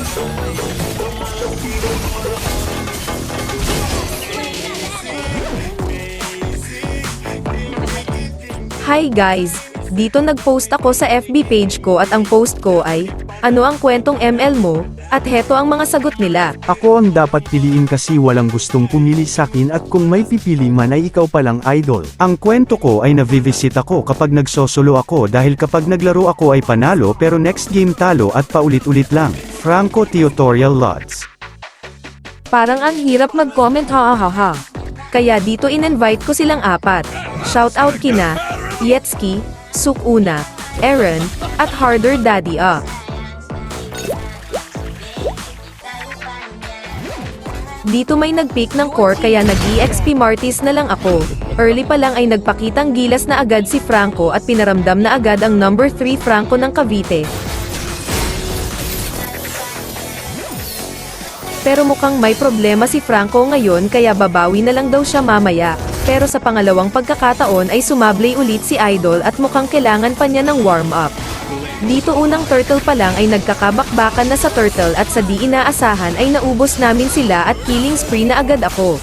Hi guys! Dito nag-post ako sa FB page ko at ang post ko ay, ano ang kwentong ML mo? At heto ang mga sagot nila. Ako ang dapat piliin kasi walang gustong pumili sakin at kung may pipili man ay ikaw palang idol. Ang kwento ko ay navivisit ako kapag nagsosolo ako dahil kapag naglaro ako ay panalo pero next game talo at paulit-ulit lang. Franco Tutorial Lots. Parang ang hirap mag-comment ha ha ha. Kaya dito in-invite ko silang apat. Shoutout kina, Yetski, Sukuna, Aaron, at Harder Daddy A. Dito may nag-pick ng core kaya nag-EXP Martis na lang ako. Early pa lang ay nagpakitang gilas na agad si Franco at pinaramdam na agad ang number 3 Franco ng Cavite. Pero mukhang may problema si Franco ngayon kaya babawi na lang daw siya mamaya. Pero sa pangalawang pagkakataon ay sumablay ulit si Idol at mukhang kailangan pa niya ng warm-up. Dito unang turtle pa lang ay nagkakabakbakan na sa turtle at sa di inaasahan ay naubos namin sila at killing spree na agad ako.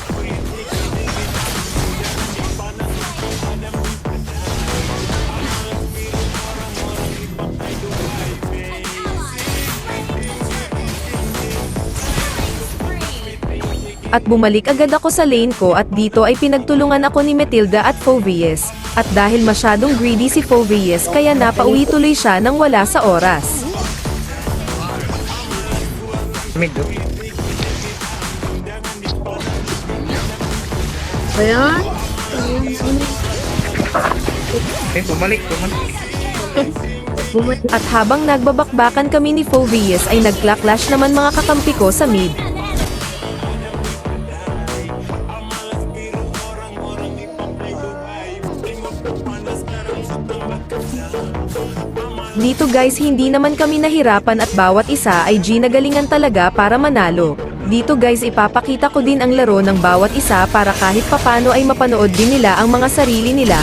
At bumalik agad ako sa lane ko at dito ay pinagtulungan ako ni Matilda at Fovius. At dahil masyadong greedy si Fovius kaya napauwi tuloy siya nang wala sa oras. Ayan. Bumalik. At habang nagbabakbakan kami ni Fovius ay nagklaklash naman mga kakampi ko sa mid. Dito guys hindi naman kami nahirapan at bawat isa ay ginagalingan talaga para manalo. Dito guys ipapakita ko din ang laro ng bawat isa para kahit papano ay mapanood din nila ang mga sarili nila.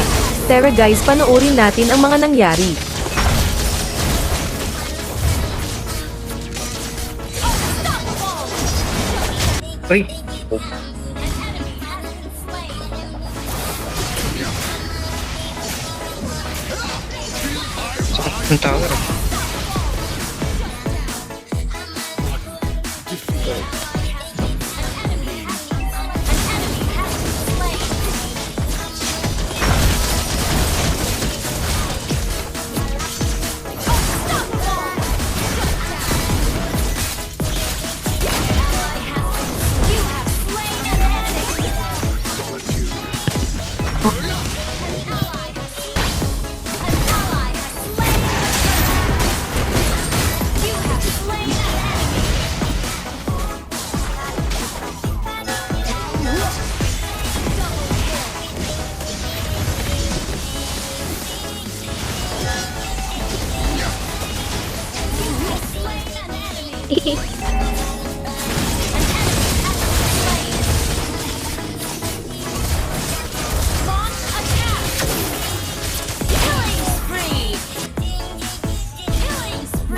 Tara guys panoorin natin ang mga nangyari. Uy! Ang tower.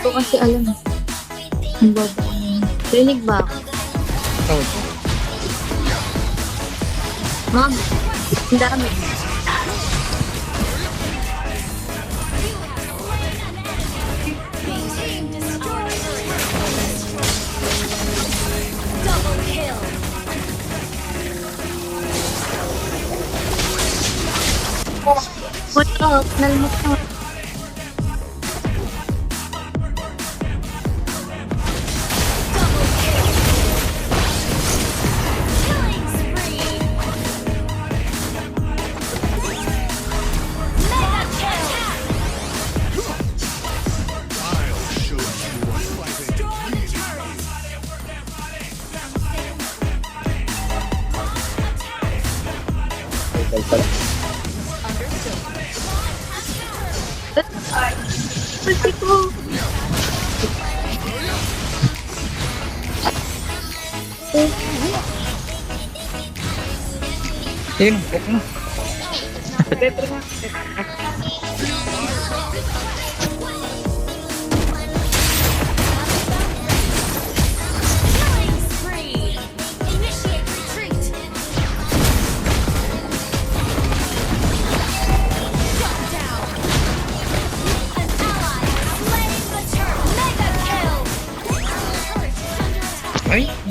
Ito kasi alam. Ang baba ko na yun. Rinig ba ako? Oh. Ma'am, ang dami. What up? Nalimot na. Pati ko. Yun, okay na.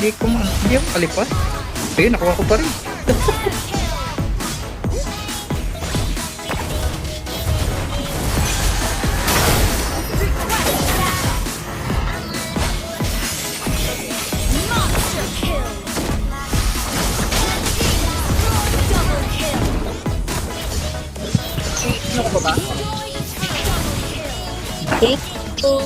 Hindi ako kalipas. Ayun, nakuha ko pa rin. Okay. So,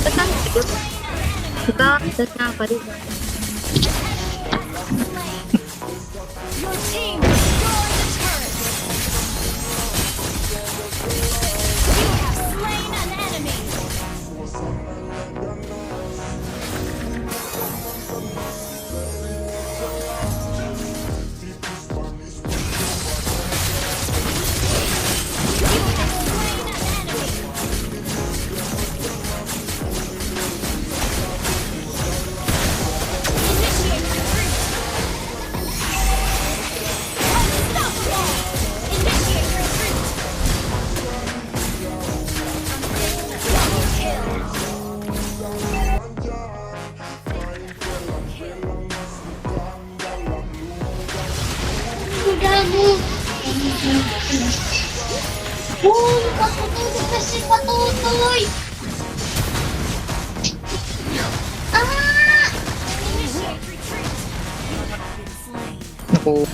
saan ito? Diba? Saan na pa rin? Your team destroyed the turret. You have slain an enemy. Initiate retreat. Unstoppable. Initiate retreat. Double kill. Gago! Oh, patutulog kasi patutoy! Ah! Initiate retreat. You have been slain. Naku.